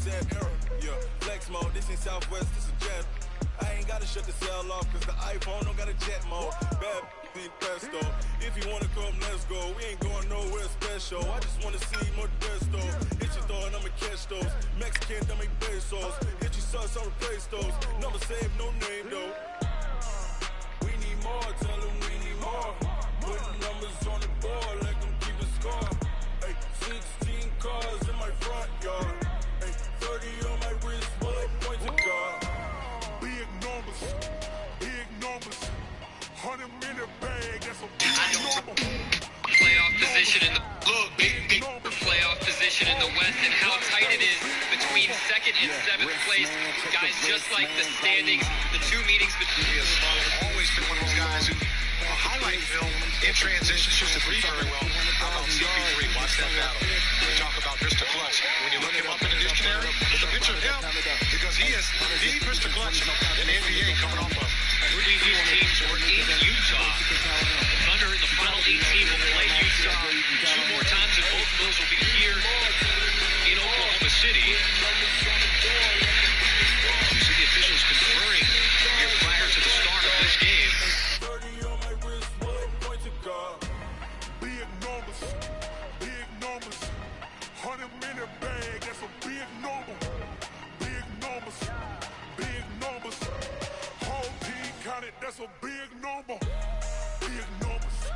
said error. Yeah, flex mode, this ain't Southwest, this is jet. I ain't gotta shut the cell off, cause the iPhone don't got a jet mode. Bad being pesto. If you wanna come, let's go. We ain't going nowhere special. I just wanna see more desto. Hit your thought, I'ma catch those. Mexican, don't make pesos. Hit your sus, I'll replace those. Number save, no name though. We need more, tell them we need more. Putting numbers on the board, like them keep a score. Hey, 16 cars in my front yard. Hey, 30 on my wrist, bullet points of God. Big numbers, 100-minute bag, that's a big number. Playoff position in the big playoff position in the West, and how tight it is between second and seventh place. Guys, just like the standings, the two meetings between always been one of those guys who highlight film in transitions just to read very well. How about CP3? Watch that battle. We talk about Mr. Clutch. When you look him up in the dictionary, there's a picture of him because he is the Mr. Clutch in the NBA coming off of. These teams were in Utah. Thunder in the final 18 will play Utah two more times, and both of those will be here in Oklahoma City. You see the officials conferring here prior to the start of this game. Big numbers, 100-minute bag, that's a big number. Big numbers, whole team counted, that's a big number. Big numbers,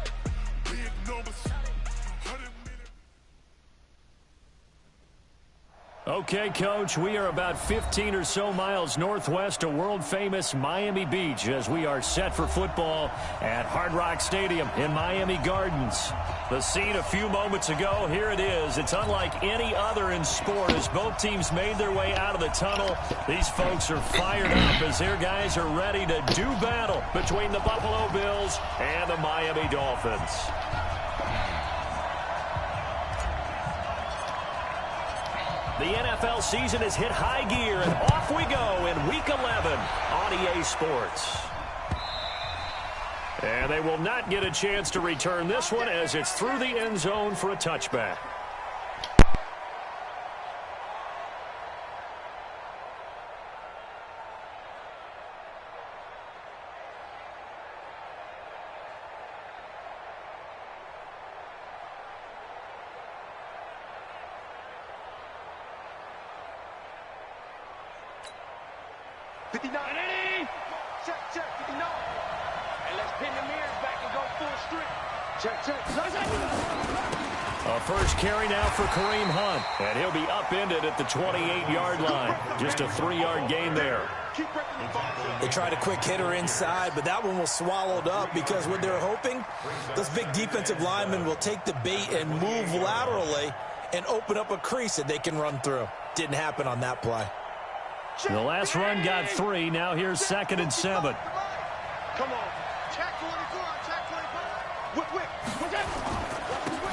100-minute. Okay, Coach, we are about 15 or so miles northwest of world-famous Miami Beach as we are set for football at Hard Rock Stadium in Miami Gardens. The scene a few moments ago, here it is. It's unlike any other in sport as both teams made their way out of the tunnel. These folks are fired up as their guys are ready to do battle between the Buffalo Bills and the Miami Dolphins. The NFL season has hit high gear, and off we go in Week 11 on EA Sports. And they will not get a chance to return this one as it's through the end zone for a touchback. A first carry now for Kareem Hunt, and he'll be upended at the 28-yard line. Just a 3-yard gain there. They tried a quick hitter inside, but that one was swallowed up because what they're hoping, those big defensive linemen will take the bait and move laterally and open up a crease that they can run through. Didn't happen on that play. The last run got 3. Now here's 2nd and 7. Come on. Check 24.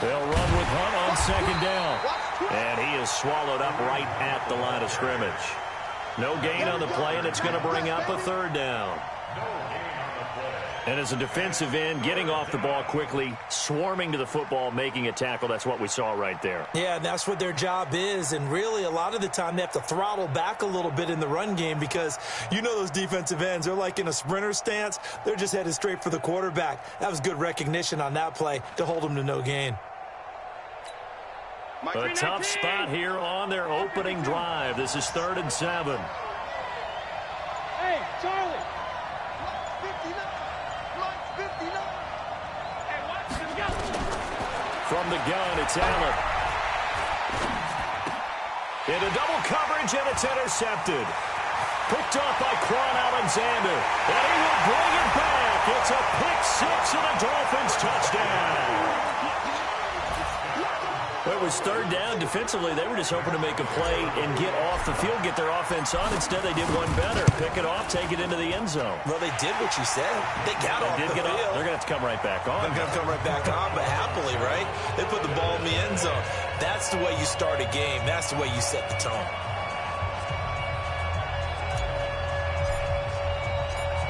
They'll run with Hunt on 2nd down. And he is swallowed up right at the line of scrimmage. No gain on the play, and it's going to bring up a 3rd down. And as a defensive end, getting off the ball quickly, swarming to the football, making a tackle, that's what we saw right there. Yeah, that's what their job is, and really a lot of the time they have to throttle back a little bit in the run game because you know those defensive ends, they're like in a sprinter stance. They're just headed straight for the quarterback. That was good recognition on that play to hold them to no gain. A tough spot here on their opening drive. This is 3rd and 7. Hey, Charlie. From the gun, it's Allen. Into double coverage, and it's intercepted. Picked off by Quan Alexander. And he will bring it back. It's a pick 6 and a Dolphins touchdown. Well, it was 3rd down. Defensively, they were just hoping to make a play and get off the field, get their offense on. Instead, they did one better. Pick it off, take it into the end zone. Well, they did what you said. They got off the field. They're going to have to come right back on. They're going to come right back on, but happily, right? They put the ball in the end zone. That's the way you start a game. That's the way you set the tone.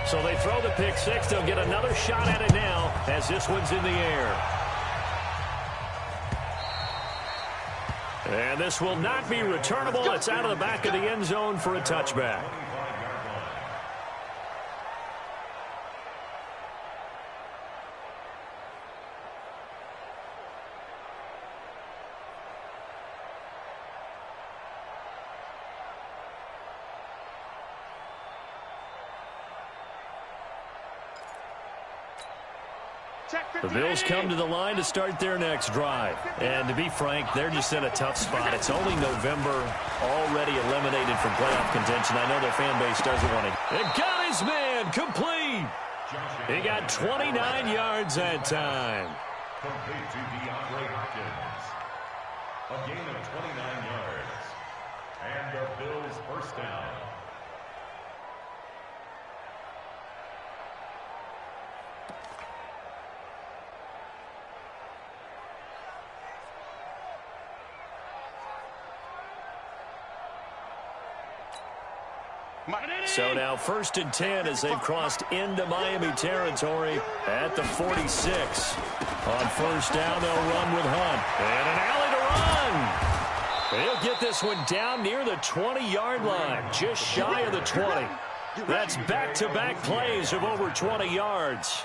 So they throw the pick 6. They'll get another shot at it now as this one's in the air. And this will not be returnable. It's out of the back of the end zone for a touchback. The Bills come to the line to start their next drive. And to be frank, they're just in a tough spot. It's only November, already eliminated from playoff contention. I know their fan base doesn't want it. It got his man complete. He got 29 yards that time. Complete to DeAndre Hopkins. A gain of 29 yards. And the Bills first down. So now 1st and 10 as they've crossed into Miami territory at the 46. On 1st down, they'll run with Hunt. And an alley to run. He'll get this one down near the 20-yard line, just shy of the 20. That's back-to-back plays of over 20 yards.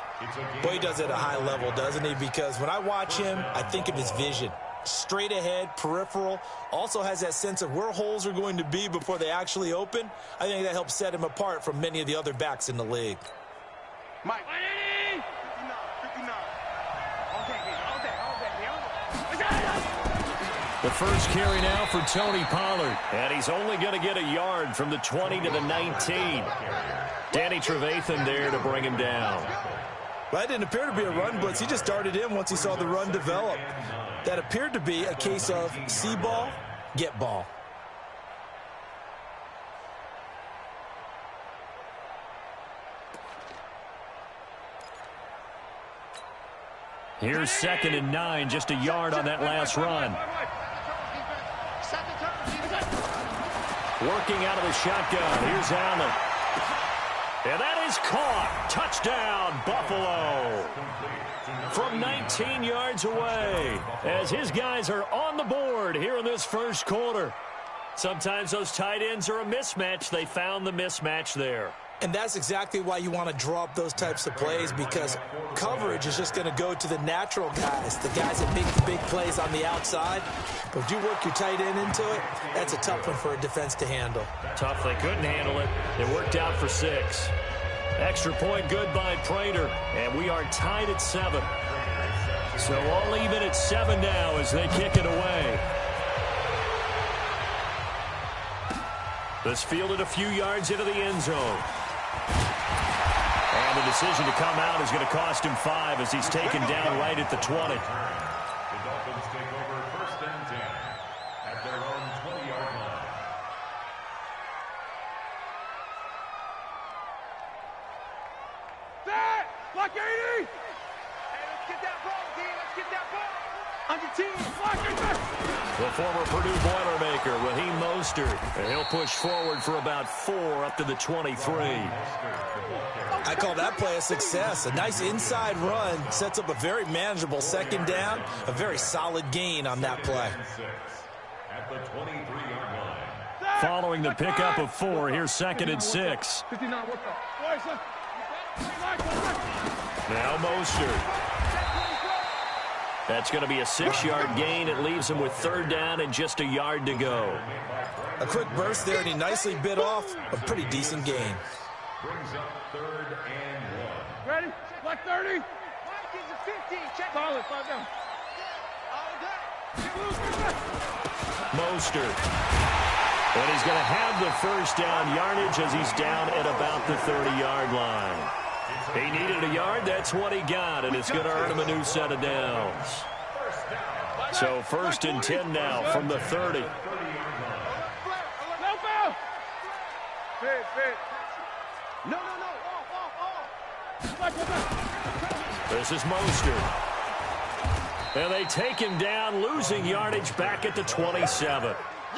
Boy, he does it at a high level, doesn't he? Because when I watch him, I think of his vision. Straight ahead, peripheral, also has that sense of where holes are going to be before they actually open. I think that helps set him apart from many of the other backs in the league. Mike. The first carry now for Tony Pollard. And he's only going to get a yard from the 20 to the 19. Danny Trevathan there to bring him down. Well, that didn't appear to be a run blitz. He just darted in once he saw the run develop. That appeared to be a case of see ball, get ball. Here's 2nd and 9, just a yard on that last run. Working out of the shotgun. Here's Allen. And that is caught. Touchdown, Buffalo. From 19 yards away, as his guys are on the board here in this first quarter. Sometimes those tight ends are a mismatch. They found the mismatch there. And that's exactly why you want to draw up those types of plays, because coverage is just going to go to the natural guys, the guys that make the big plays on the outside. But if you work your tight end into it, that's a tough one for a defense to handle. Tough. They couldn't handle it. It worked out for 6. Extra point good by Prater, and we are tied at 7. So all even at 7 now as they kick it away. This fielded a few yards into the end zone. And the decision to come out is going to cost him 5 as he's taken down right at the 20. The Dolphins take over 1st and 10 at their own 20-yard line. Set! Block 80! Hey, let's get that ball, team. Let's get that ball. On your team. Block 80! The former Purdue Boilermaker, Raheem Mostert. And he'll push forward for about 4 up to the 23. I call that play a success. A nice inside run sets up a very manageable 2nd down. A very solid gain on that play. At the 23-yard line. Following the pickup of 4, here's 2nd and 6. Now Mostert. That's going to be a 6-yard gain. It leaves him with 3rd down and just a yard to go. A quick burst there, and he nicely bit off a pretty decent gain. Brings up 3rd and 1. Ready? Block 30. Mike is a 50. Check. Solid. 5 down. Mostert. And he's going to have the 1st down yardage as he's down at about the 30-yard line. He needed a yard. That's what he got, and it's going to earn him a new set of downs. So 1st and 10 now from the 30. This is Mostert. And they take him down, losing yardage back at the 27.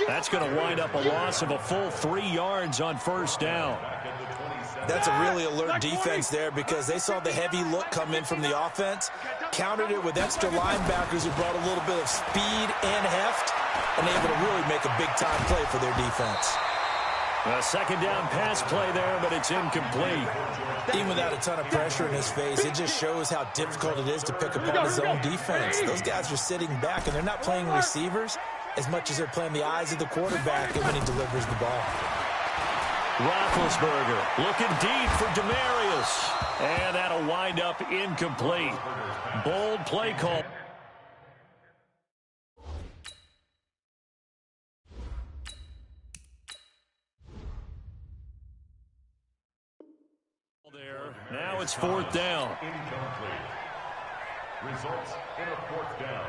That's going to wind up a loss of a full 3 yards on 1st down. That's a really alert defense there, because they saw the heavy look come in from the offense, countered it with extra linebackers who brought a little bit of speed and heft, and able to really make a big-time play for their defense. A second down pass play there, but it's incomplete. Even without a ton of pressure in his face, it just shows how difficult it is to pick up on his own defense. Those guys are sitting back, and they're not playing receivers as much as they're playing the eyes of the quarterback when he delivers the ball. Roethlisberger looking deep for Demarius. And that'll wind up incomplete. Bold play call. Now it's fourth down. Incomplete. Results in a fourth down.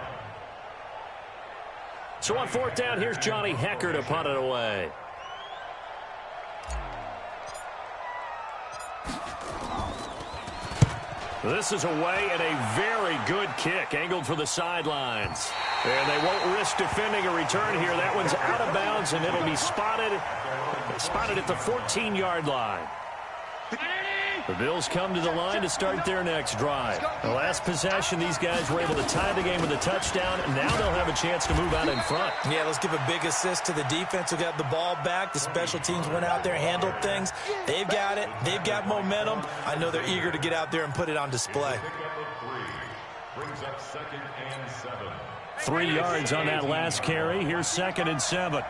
So on fourth down, here's Johnny Hecker to punt it away. This is away and a very good kick, angled for the sidelines. And they won't risk defending a return here. That one's out of bounds, and it'll be spotted at the 14-yard line. The Bills come to the line to start their next drive. The last possession, these guys were able to tie the game with a touchdown, and now they'll have a chance to move out in front. Yeah, let's give a big assist to the defense who got the ball back. The special teams went out there, handled things. They've got it. They've got momentum. I know they're eager to get out there and put it on display. Brings up 2nd and 7. 3 yards on that last carry. Here's 2nd and 7.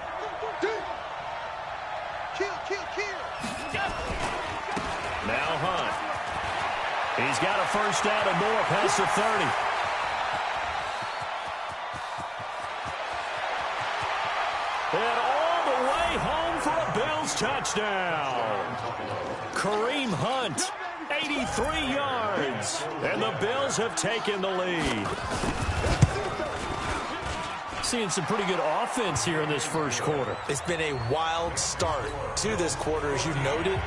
Now Hunt. He's got a first down and more past the 30. And all the way home for a Bills touchdown. Kareem Hunt, 83 yards. And the Bills have taken the lead. Seeing some pretty good offense here in this first quarter. It's been a wild start to this quarter, as you noted.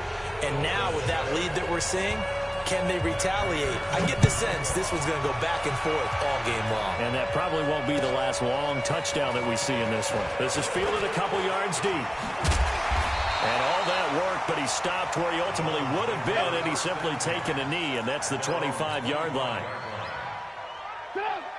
And now with that lead that we're seeing, can they retaliate? I get the sense this one's going to go back and forth all game long. And that probably won't be the last long touchdown that we see in this one. This is fielded a couple yards deep. And all that work, but he stopped where he ultimately would have been, and he's simply taken a knee, and that's the 25-yard line.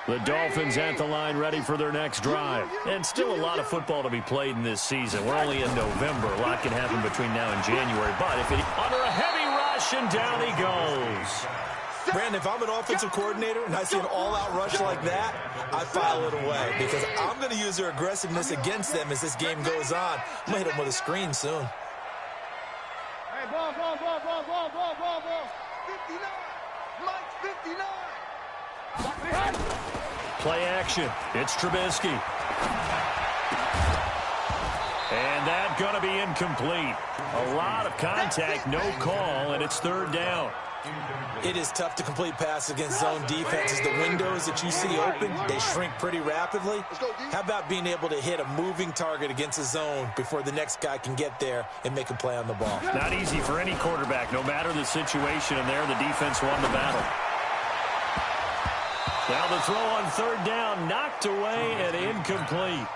The Dolphins at the line, ready for their next drive. And still a lot of football to be played in this season. We're only in November. A lot can happen between now and January. But if it under a heavy rush, and down he goes. Brandon, if I'm an offensive coordinator and I see an all-out rush like that, I file it away because I'm going to use their aggressiveness against them as this game goes on. I'm going to hit them with a screen soon. Hey, ball. 59. Mike, 59. Play action. It's Trubisky. And that's going to be incomplete. A lot of contact, no call, and it's third down. It is tough to complete passes against zone defenses. The windows that you see open, they shrink pretty rapidly. How about being able to hit a moving target against a zone before the next guy can get there and make a play on the ball? Not easy for any quarterback, no matter the situation, and there the defense won the battle. Now the throw on third down, knocked away and incomplete.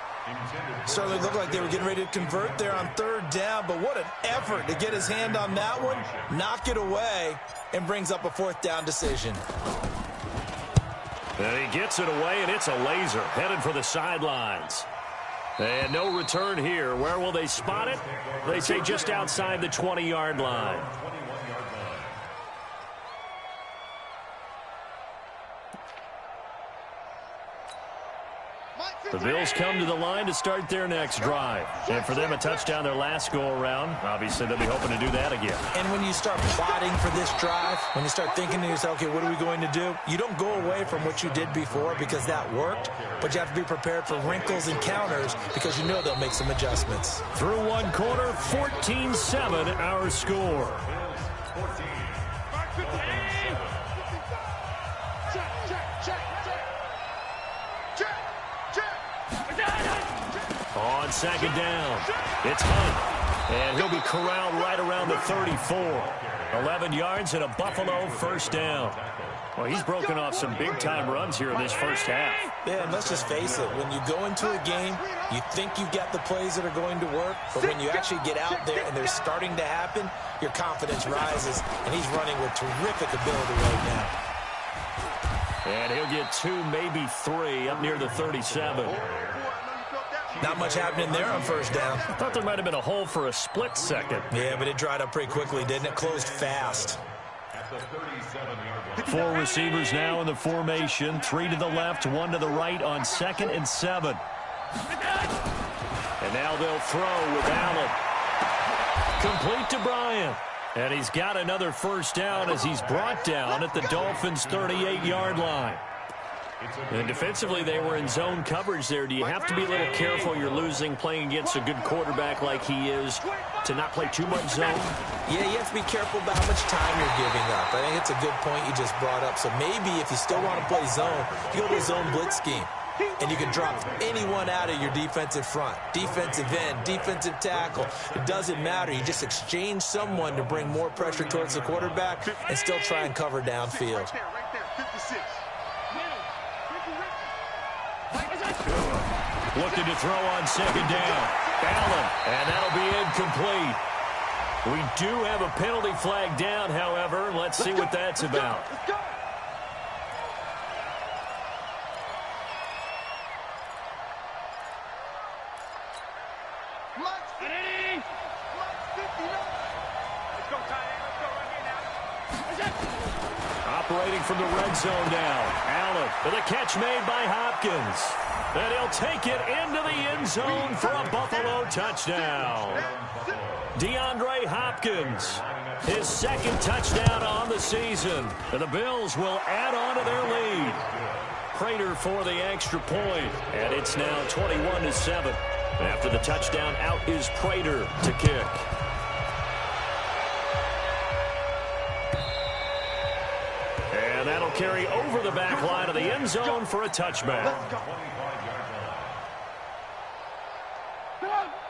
Certainly looked like they were getting ready to convert there on third down, but what an effort to get his hand on that one, knock it away, and brings up a fourth down decision. And he gets it away, and it's a laser headed for the sidelines. And no return here. Where will they spot it? They say just outside the 20-yard line. The Bills come to the line to start their next drive. And for them, a touchdown their last go-around. Obviously, they'll be hoping to do that again. And when you start plotting for this drive, when you start thinking to yourself, okay, what are we going to do? You don't go away from what you did before because that worked, but you have to be prepared for wrinkles and counters because you know they'll make some adjustments. Through one quarter, 14-7 our score. On second down, it's Hunt, and he'll be corralled right around the 34. 11 yards and a Buffalo first down. Well, he's broken off some big-time runs here in this first half. Yeah, and let's just face it. When you go into a game, you think you've got the plays that are going to work, but when you actually get out there and they're starting to happen, your confidence rises, and he's running with terrific ability right now. And he'll get 2, maybe 3, up near the 37. Not much happening there on first down. I thought there might have been a hole for a split second. Yeah, but it dried up pretty quickly, didn't it? Closed fast. 4 receivers now in the formation. 3 to the left, 1 to the right on 2nd and 7. And now they'll throw with Allen. Complete to Bryant. And he's got another first down as he's brought down at the Dolphins' 38-yard line. And defensively, they were in zone coverage there. Do you have to be a little careful? You're losing, playing against a good quarterback like he is, to not play too much zone? Yeah, you have to be careful about how much time you're giving up. I think it's a good point you just brought up. So maybe if you still want to play zone, you go to a zone blitz scheme. And you can drop anyone out of your defensive front. Defensive end, defensive tackle. It doesn't matter. You just exchange someone to bring more pressure towards the quarterback and still try and cover downfield. Looking to throw on second down. Allen, and that'll be incomplete. We do have a penalty flag down, however. Let's see what that's about. Operating from the red zone now. Allen with a catch made by Hopkins. And he'll take it into the end zone for a Buffalo touchdown. DeAndre Hopkins, his 2nd touchdown on the season. And the Bills will add on to their lead. Prater for the extra point. And it's now 21-7. After the touchdown, out is Prater to kick. And that'll carry over the back line of the end zone for a touchback.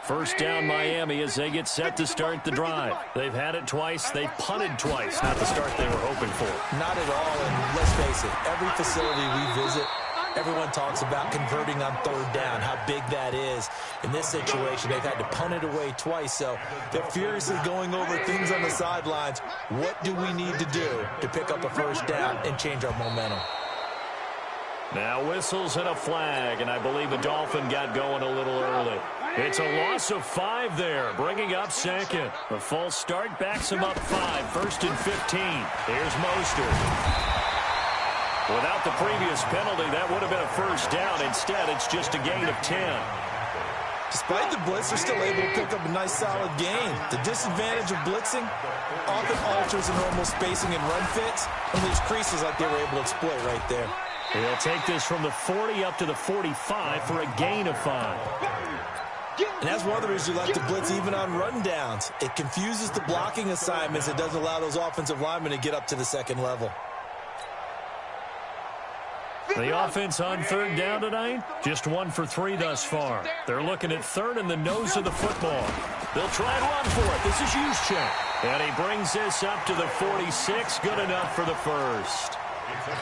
First down Miami as they get set to start the drive. They've had it twice. They've punted twice. Not the start they were hoping for. Not at all, and let's face it, every facility we visit, everyone talks about converting on 3rd down, how big that is. In this situation, they've had to punt it away twice, so they're furiously going over things on the sidelines. What do we need to do to pick up a first down and change our momentum? Now whistles and a flag, and I believe the Dolphin got going a little early. It's a loss of 5 there, bringing up 2nd. The false start backs him up 5, 1st and 15. Here's Mostert. Without the previous penalty, that would have been a first down. Instead, it's just a gain of 10. Despite the blitz, they're still able to pick up a nice, solid gain. The disadvantage of blitzing often alters the normal spacing and run fits and leaves creases like they were able to exploit right there. He'll take this from the 40 up to the 45 for a gain of 5. And that's one of the reasons you like to blitz even on run downs. It confuses the blocking assignments. It doesn't allow those offensive linemen to get up to the 2nd level. The offense on 3rd down tonight, just 1 for 3 thus far. They're looking at 3rd and the nose of the football. They'll try and run for it. This is Juszczyk. And he brings this up to the 46. Good enough for the first.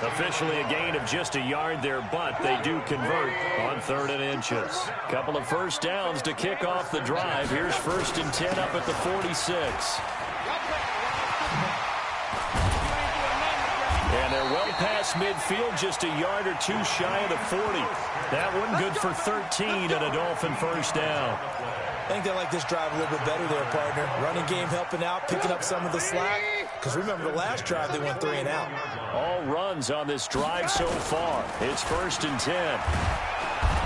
Officially a gain of just a yard there, but they do convert on 3rd and inches. Couple of first downs to kick off the drive. Here's 1st and 10 up at the 46. And they're well past midfield, just a yard or 2 shy of the 40. That one good for 13 and a Dolphin first down. I think they like this drive a little bit better there, partner. Running game helping out, picking up some of the slack. Because remember, the last drive they went 3 and out. All runs on this drive so far. It's 1st and 10.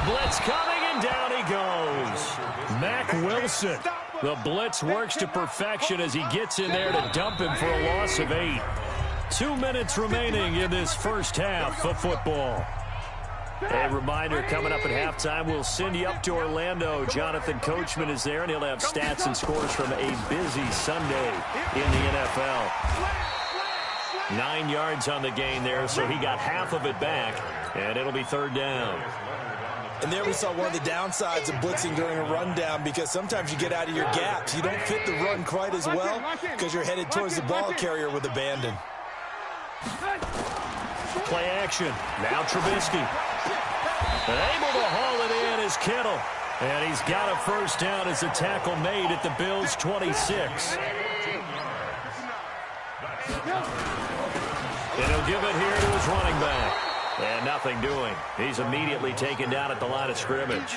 Blitz coming, and down he goes. Mack Wilson. The blitz works to perfection as he gets in there to dump him for a loss of 8. 2 minutes remaining in this first half of football. A reminder, coming up at halftime, we'll send you up to Orlando. Jonathan Coachman is there, and he'll have stats and scores from a busy Sunday in the NFL. 9 yards on the gain there, so he got half of it back, and it'll be 3rd down. And there we saw one of the downsides of blitzing during a rundown, because sometimes you get out of your gaps. You don't fit the run quite as well because you're headed towards the ball carrier with abandon. Play action. Now Trubisky. Able to haul it in is Kittle. And he's got a first down as a tackle made at the Bills' 26. And he'll give it here to his running back. And nothing doing. He's immediately taken down at the line of scrimmage.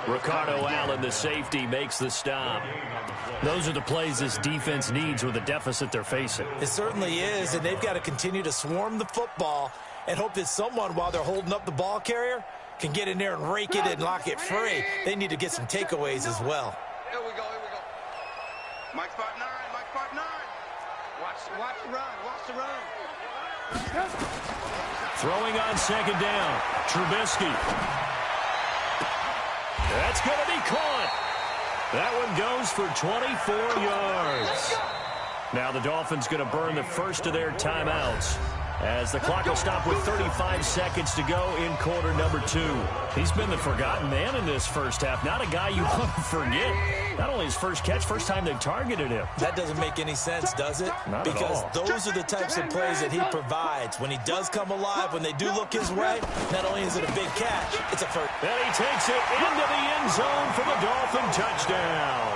Ricardo Allen, the safety, makes the stop. Those are the plays this defense needs with the deficit they're facing. It certainly is, and they've got to continue to swarm the football and hope that someone, while they're holding up the ball carrier, can get in there and rake it and lock it free. They need to get some takeaways as well. Here we go. Mike spot 9. Watch the run. Throwing on second down. Trubisky. That's going to be caught. That one goes for 24 yards. Now the Dolphins going to burn the first of their timeouts, as the clock will stop with 35 seconds to go in quarter number 2. He's been the forgotten man in this first half. Not a guy you want to forget. Not only his first catch, first time they've targeted him. That doesn't make any sense, does it? Not because at all. Those are the types of plays that he provides. When he does come alive, when they do look his way, not only is it a big catch, it's a first. Then he takes it into the end zone for the Dolphin touchdown.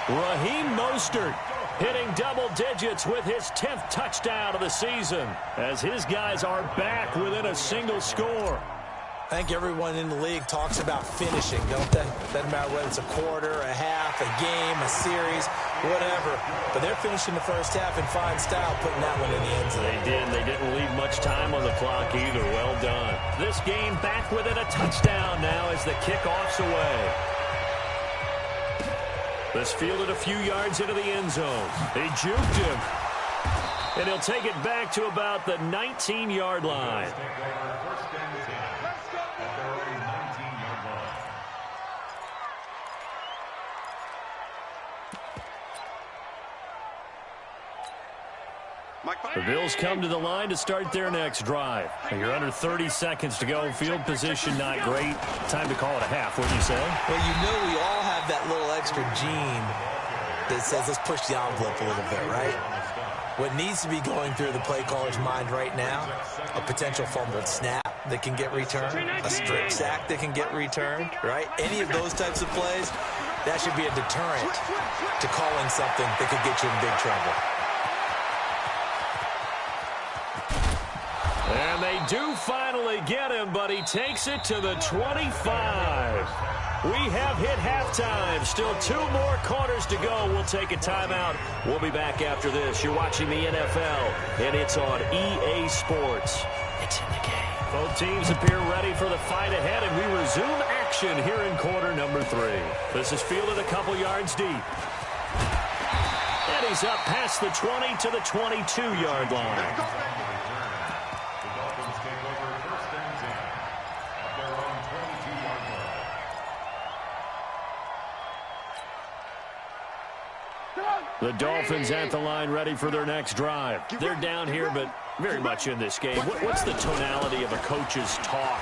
Raheem Mostert hitting double digits with his 10th touchdown of the season, as his guys are back within a single score. I think everyone in the league talks about finishing, don't they? Doesn't matter whether it's a quarter, a half, a game, a series, whatever. But they're finishing the first half in fine style, putting that one in the end zone. They did. They didn't leave much time on the clock either. Well done. This game back within a touchdown now as the kickoff's away. This fielded a few yards into the end zone. They juked him. And he'll take it back to about the 19-yard line. The Bills come to the line to start their next drive. You're under 30 seconds to go. Field position not great. Time to call it a half, wouldn't you say? Well, you know we all have that little extra gene that says let's push the envelope a little bit, right? What needs to be going through the play caller's mind right now, a potential fumbled snap that can get returned, a strip sack that can get returned, right? Any of those types of plays, that should be a deterrent to calling something that could get you in big trouble. And they do finally get him, but he takes it to the 25. We have hit halftime. Still 2 more quarters to go. We'll take a timeout. We'll be back after this. You're watching the NFL, and it's on EA Sports. It's in the game. Both teams appear ready for the fight ahead, and we resume action here in quarter number 3. This is fielded a couple yards deep. And he's up past the 20 to the 22-yard line. The Dolphins at the line ready for their next drive. They're down here, but very much in this game. What's the tonality of a coach's talk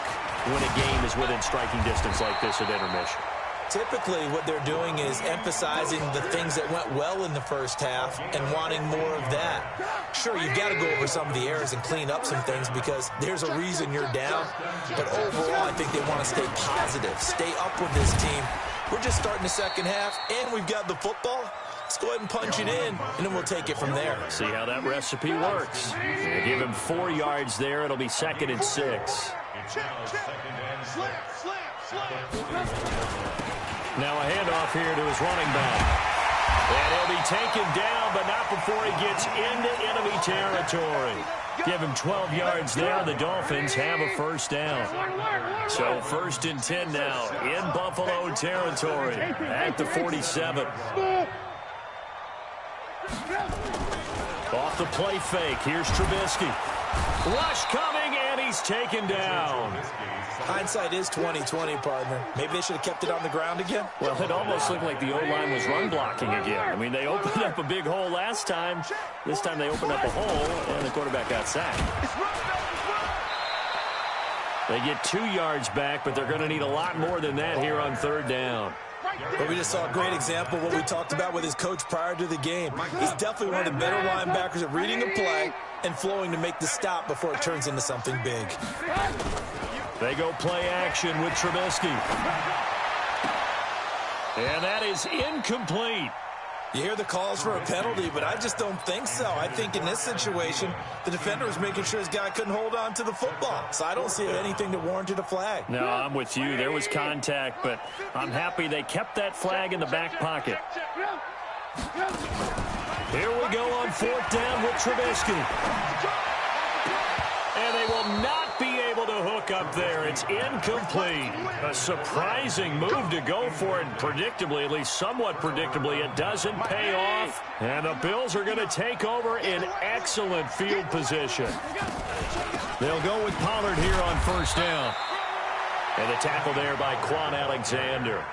when a game is within striking distance like this at intermission? Typically, what they're doing is emphasizing the things that went well in the first half and wanting more of that. Sure, you've got to go over some of the errors and clean up some things because there's a reason you're down. But overall, I think they want to stay positive, stay up with this team. We're just starting the second half, and we've got the football. Let's go ahead and punch it in, and then we'll take it from there. See how that recipe works. They give him 4 yards there. It'll be 2nd and 6. Now a handoff here to his running back. And he'll be taken down, but not before he gets into enemy territory. Give him 12 yards there. The Dolphins have a first down. So 1st and 10 now in Buffalo territory at the 47. Off the play fake. Here's Trubisky. Rush coming, and he's taken down. Hindsight is 20/20, partner. Maybe they should have kept it on the ground again. Well, it almost looked like the O-line was run blocking again. I mean, they opened up a big hole last time. This time they opened up a hole, and the quarterback got sacked. They get 2 yards back, but they're going to need a lot more than that here on 3rd down. But we just saw a great example of what we talked about with his coach prior to the game. He's definitely one of the better linebackers at reading a play and flowing to make the stop before it turns into something big. They go play action with Trubisky. And that is incomplete. You hear the calls for a penalty, but I just don't think so. I think in this situation, the defender was making sure his guy couldn't hold on to the football. So I don't see anything that warranted a flag. No, I'm with you. There was contact, but I'm happy they kept that flag in the back pocket. Here we go on 4th down with Trubisky. And they will not be able to hook up there. It's incomplete. A surprising move to go for it. Predictably, at least somewhat predictably, it doesn't pay off. And the Bills are going to take over in excellent field position. They'll go with Pollard here on 1st down. And the tackle there by Quan Alexander.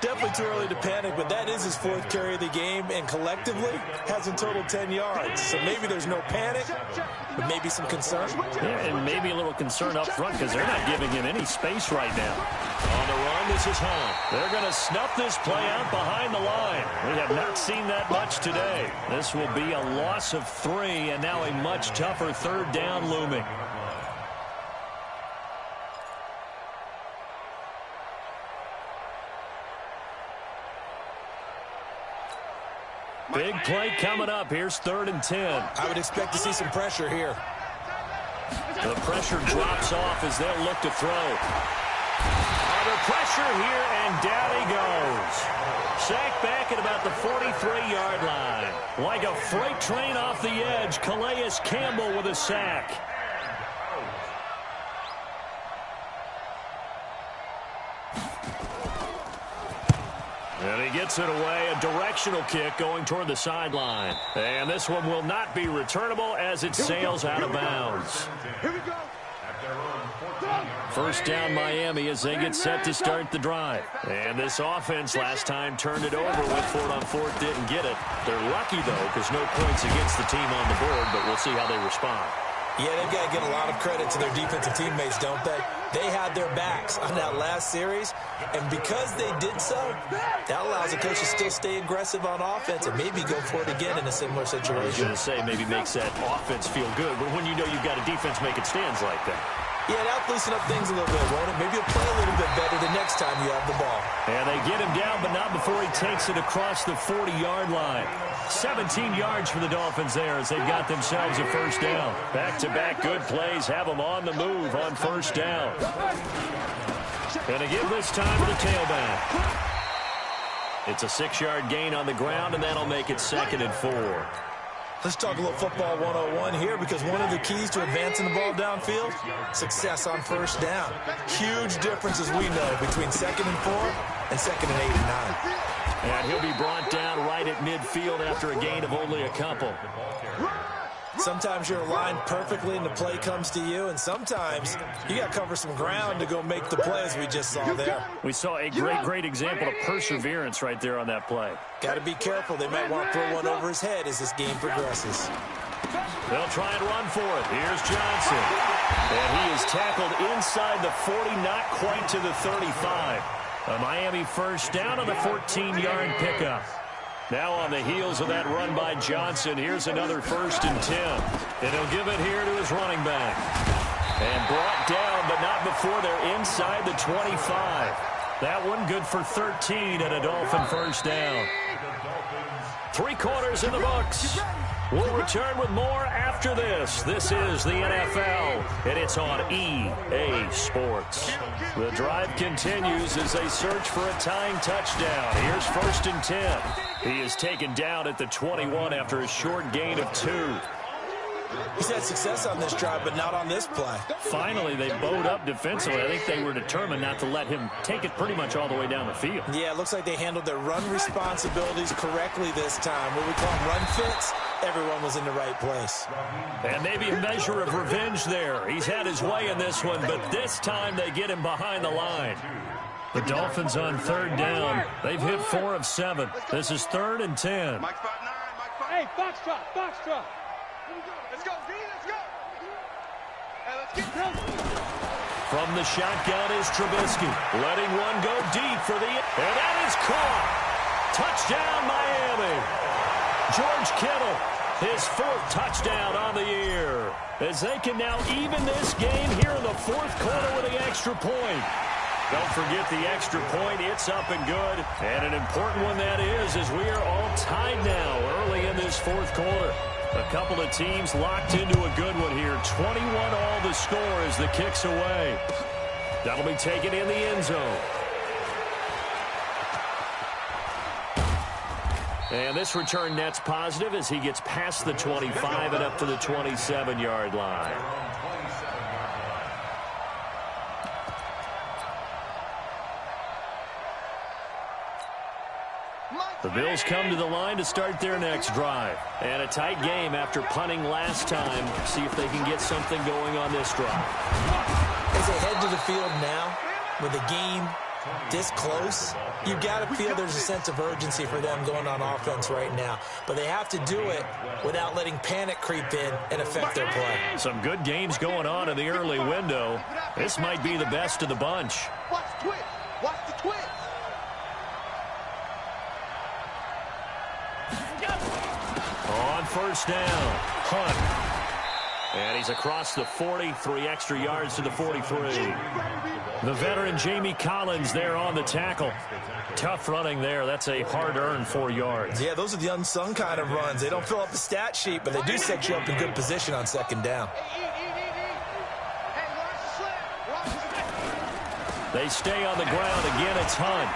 Definitely too early to panic, but that is his 4th carry of the game, and collectively has in total 10 yards. So maybe there's no panic, but maybe some concern. Yeah, and maybe a little concern up front because they're not giving him any space right now. On the run, this is Hunt. They're going to snuff this play out behind the line. We have not seen that much today. This will be a loss of 3, and now a much tougher 3rd down looming. Big play coming up. Here's 3rd and 10. I would expect to see some pressure here. The pressure drops off as they'll look to throw. Under pressure here, and down he goes. Sacked back at about the 43-yard line. Like a freight train off the edge, Calais Campbell with a sack. And he gets it away, a directional kick going toward the sideline. And this one will not be returnable as it sails out of bounds. Here we go. 1st down Miami as they get set to start the drive. And this offense last time turned it over, went for it on 4th, didn't get it. They're lucky, though, because no points against the team on the board, but we'll see how they respond. Yeah, they've got to get a lot of credit to their defensive teammates, don't they? They had their backs on that last series, and because they did so, that allows the coach to still stay aggressive on offense and maybe go for it again in a similar situation. I was going to say maybe makes that offense feel good, but when you know you've got a defense making stands like that. Yeah, that'll loosen up things a little bit, won't it? Maybe you'll play a little bit better the next time you have the ball. And they get him down, but not before he takes it across the 40-yard line. 17 yards for the Dolphins there as they've got themselves a 1st down. Back-to-back good plays have them on the move on 1st down. And to give this time to the tailback. It's a 6-yard gain on the ground, and that'll make it 2nd and 4. Let's talk a little football 101 here, because one of the keys to advancing the ball downfield, success on 1st down. Huge difference, as we know, between 2nd and 4 and 2nd and 8 and 9. And he'll be brought down right at midfield after a gain of only a couple. Sometimes you're aligned perfectly and the play comes to you, and sometimes you got to cover some ground to go make the play, as we just saw there. We saw a great example of perseverance right there on that play. Got to be careful. They might want to throw one over his head as this game progresses. They'll try and run for it. Here's Johnson. And he is tackled inside the 40, not quite to the 35. A Miami 1st down on the 14-yard pickup. Now on the heels of that run by Johnson, here's another 1st and 10. And he'll give it here to his running back. And brought down, but not before they're inside the 25. That one good for 13 and a Dolphin 1st down. 3 quarters in the books. We'll return with more after this. This is the NFL, and it's on EA Sports. The drive continues as they search for a tying touchdown. Here's 1st and 10. He is taken down at the 21 after a short gain of 2. He's had success on this drive, but not on this play. Finally, they bowed up defensively. I think they were determined not to let him take it pretty much all the way down the field. Yeah, it looks like they handled their run responsibilities correctly this time. What we call them run fits, everyone was in the right place. And maybe a measure of revenge there. He's had his way in this one, but this time they get him behind the line. The Dolphins on 3rd down. They've hit 4 of 7. This is 3rd and 10. Hey, Foxtrot. Let's go, D, let's go. Hey, let's get down. From the shotgun is Trubisky. Letting one go deep for the... And that is caught. Touchdown, Miami. George Kittle, his 4th touchdown on the year. As they can now even this game here in the 4th quarter with the extra point. Don't forget the extra point. It's up and good. And an important one that is, as we are all tied now early in this fourth quarter. A couple of teams locked into a good one here. 21 all the score as the kick's away. That'll be taken in the end zone. And this return net's positive as he gets past the 25 and up to the 27-yard line. The Bills come to the line to start their next drive. And a tight game after punting last time. See if they can get something going on this drive. As they head to the field now, with the game this close, you've got to feel there's a sense of urgency for them going on offense right now. But they have to do it without letting panic creep in and affect their play. Some good games going on in the early window. This might be the best of the bunch. Watch the twist. Watch the twist. On first down, Hunt. And he's across the 40, 3 extra yards to the 43. The veteran Jamie Collins there on the tackle. Tough running there. That's a hard-earned 4 yards. Yeah, those are the unsung kind of runs. They don't fill up the stat sheet, but they do set you up in good position on second down. They stay on the ground. Again, it's Hunt.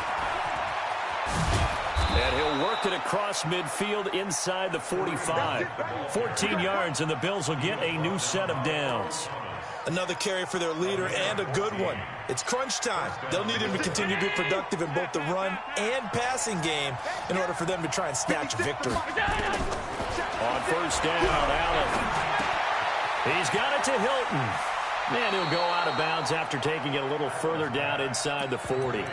And he'll work it across midfield inside the 45. 14 yards, and the Bills will get a new set of downs. Another carry for their leader, and a good one. It's crunch time. They'll need him to continue to be productive in both the run and passing game in order for them to try and snatch a victory. On first down, Allen. He's got it to Hilton. And he'll go out of bounds after taking it a little further down inside the 40.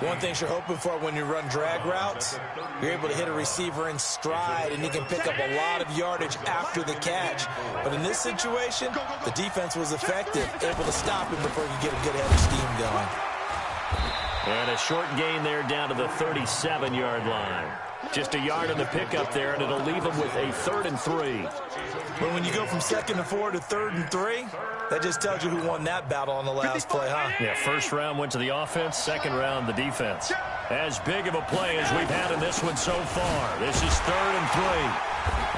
One thing you're hoping for when you run drag routes, you're able to hit a receiver in stride, and you can pick up a lot of yardage after the catch. But in this situation, the defense was effective, able to stop him before you get a good head of steam going. And a short gain there down to the 37-yard line. Just a yard on the pickup there, and it'll leave them with a 3rd and 3. But when you go from 2nd and 4 to 3rd and 3, that just tells you who won that battle on the last play, huh? Yeah, first round went to the offense, second round the defense. As big of a play as we've had in this one so far. This is 3rd and 3.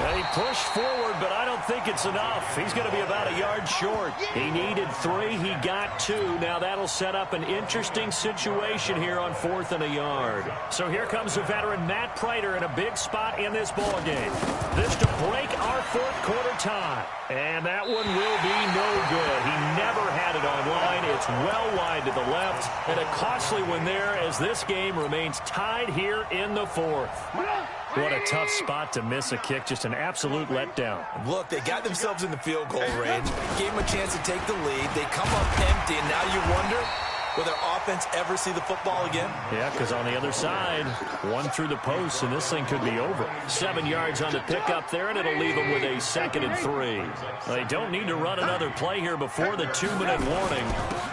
And he pushed forward, but I don't think it's enough. He's going to be about a yard short. He needed 3. He got 2. Now that'll set up an interesting situation here on 4th and a yard. So here comes the veteran Matt Prater in a big spot in this ballgame. This to break our 4th quarter tie. And that one will be no good. He never had it on line. It's well wide to the left. And a costly one there as this game remains tied here in the 4th. What a tough spot to miss a kick. Just an absolute letdown. Look, they got themselves in the field goal range, gave them a chance to take the lead. They come up empty, and now you wonder, will their offense ever see the football again? Yeah, because on the other side, one through the post, and this thing could be over. 7 yards on the pickup there, and it'll leave them with a 2nd and 3. They don't need to run another play here before the 2-minute warning.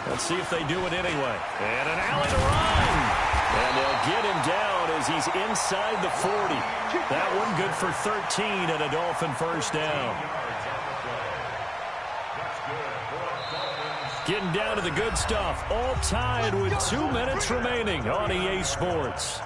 Let's see if they do it anyway. And an alley to run. And they'll get him down as he's inside the 40. That one good for 13 and a Dolphin first down. Getting down to the good stuff. All tied with 2 minutes remaining on EA Sports.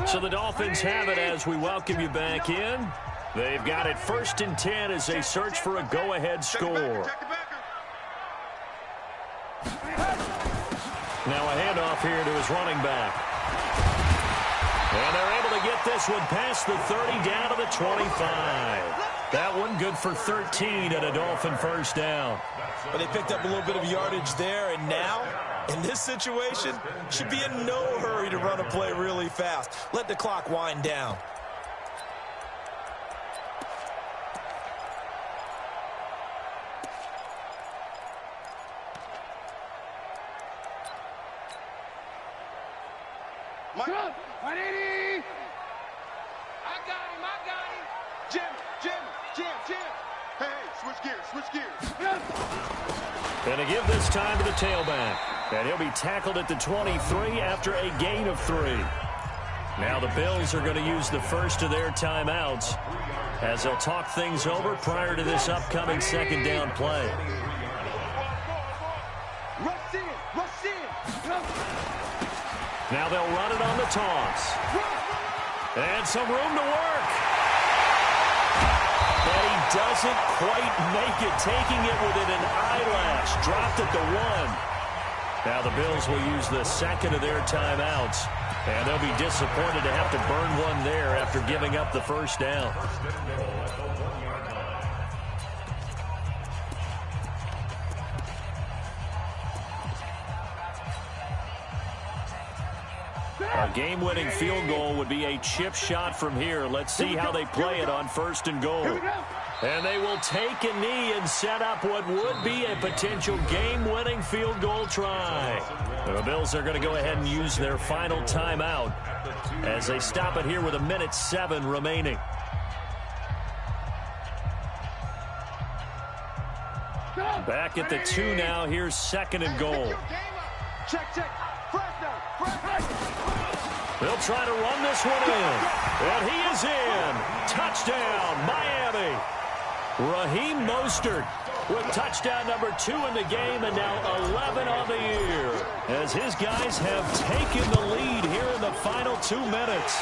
So the Dolphins have it as we welcome you back in. They've got it 1st and 10 as they search for a go-ahead score. Now a handoff here to his running back. And they're able to get this one past the 30 down to the 25. That one good for 13 and a Dolphin first down. But they picked up a little bit of yardage there, and now, in this situation, should be in no hurry to run a play really fast. Let the clock wind down. Mike, 180. I got him. Jim. Hey, switch gears. And to give this time to the tailback. And he'll be tackled at the 23 after a gain of 3. Now the Bills are going to use the first of their timeouts as they'll talk things over prior to this upcoming second down play. Now they'll run it on the toss. And some room to work. And he doesn't quite make it, taking it within an eyelash. Dropped at the 1. Now the Bills will use the second of their timeouts. And they'll be disappointed to have to burn one there after giving up the first down. A game-winning field goal would be a chip shot from here. Let's see how they play it on 1st and goal. And they will take a knee and set up what would be a potential game-winning field goal try. The Bills are going to go ahead and use their final timeout as they stop it here with 1:07 remaining. Back at the 2 now. Here's 2nd and goal. Check. They'll try to run this one in. And he is in. Touchdown, Miami. Raheem Mostert with touchdown number 2 in the game and now 11 on the year. As his guys have taken the lead here in the final 2 minutes.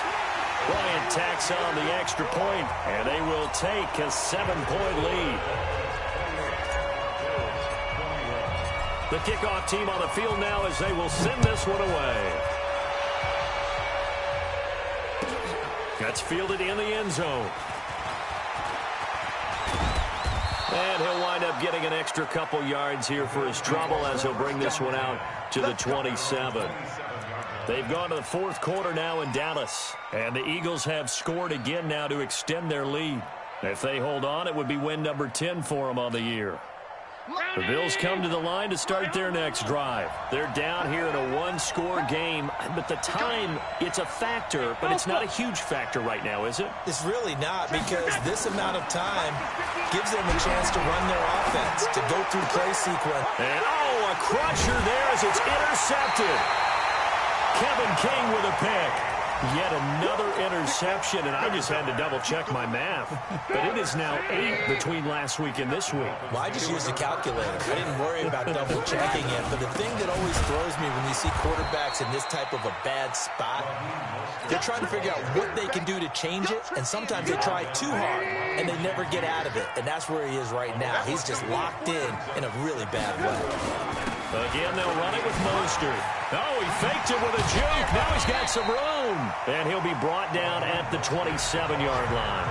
Bryant tacks on the extra point, and they will take a 7-point lead. The kickoff team on the field now as they will send this one away. That's fielded in the end zone. And he'll wind up getting an extra couple yards here for his trouble as he'll bring this one out to the 27. They've gone to the 4th quarter now in Dallas. And the Eagles have scored again now to extend their lead. If they hold on, it would be win number 10 for them on the year. The Bills come to the line to start their next drive. They're down here in a 1-score game, but the time, it's a factor, but it's not a huge factor right now, is it? It's really not, because this amount of time gives them a chance to run their offense, to go through play sequence. And, a crusher there as it's intercepted. Kevin King with a pick. Yet another interception, and I just had to double-check my math. But it is now 8 between last week and this week. Well, I just used a calculator. I didn't worry about double-checking it. But the thing that always throws me when you see quarterbacks in this type of a bad spot, they're trying to figure out what they can do to change it, and sometimes they try too hard, and they never get out of it. And that's where he is right now. He's just locked in a really bad way. Again, they'll run it with Mostert. Oh, he faked it with a juke. Now he's got some room. And he'll be brought down at the 27-yard line.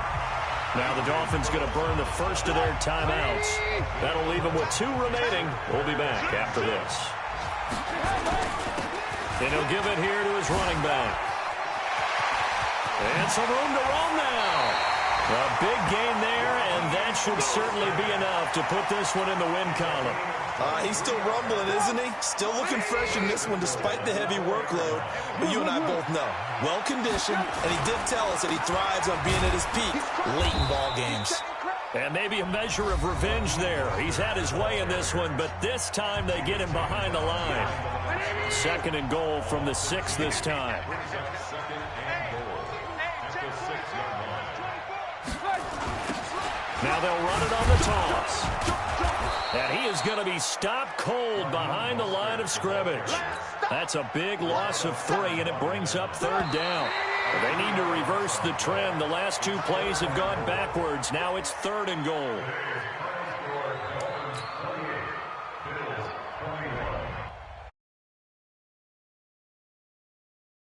Now the Dolphins going to burn the first of their timeouts. That'll leave them with 2 remaining. We'll be back after this. And he'll give it here to his running back. And some room to roam now. A big gain there, and that should certainly be enough to put this one in the win column. He's still rumbling, isn't he? Still looking fresh in this one despite the heavy workload. But you and I both know, well-conditioned, and he did tell us that he thrives on being at his peak late in ball games. And maybe a measure of revenge there. He's had his way in this one, but this time they get him behind the line. 2nd and goal from the 6 this time. Now they'll run it on the toss. And he is going to be stopped cold behind the line of scrimmage. That's a big loss of 3, and it brings up 3rd down. They need to reverse the trend. The last 2 plays have gone backwards. Now it's 3rd and goal.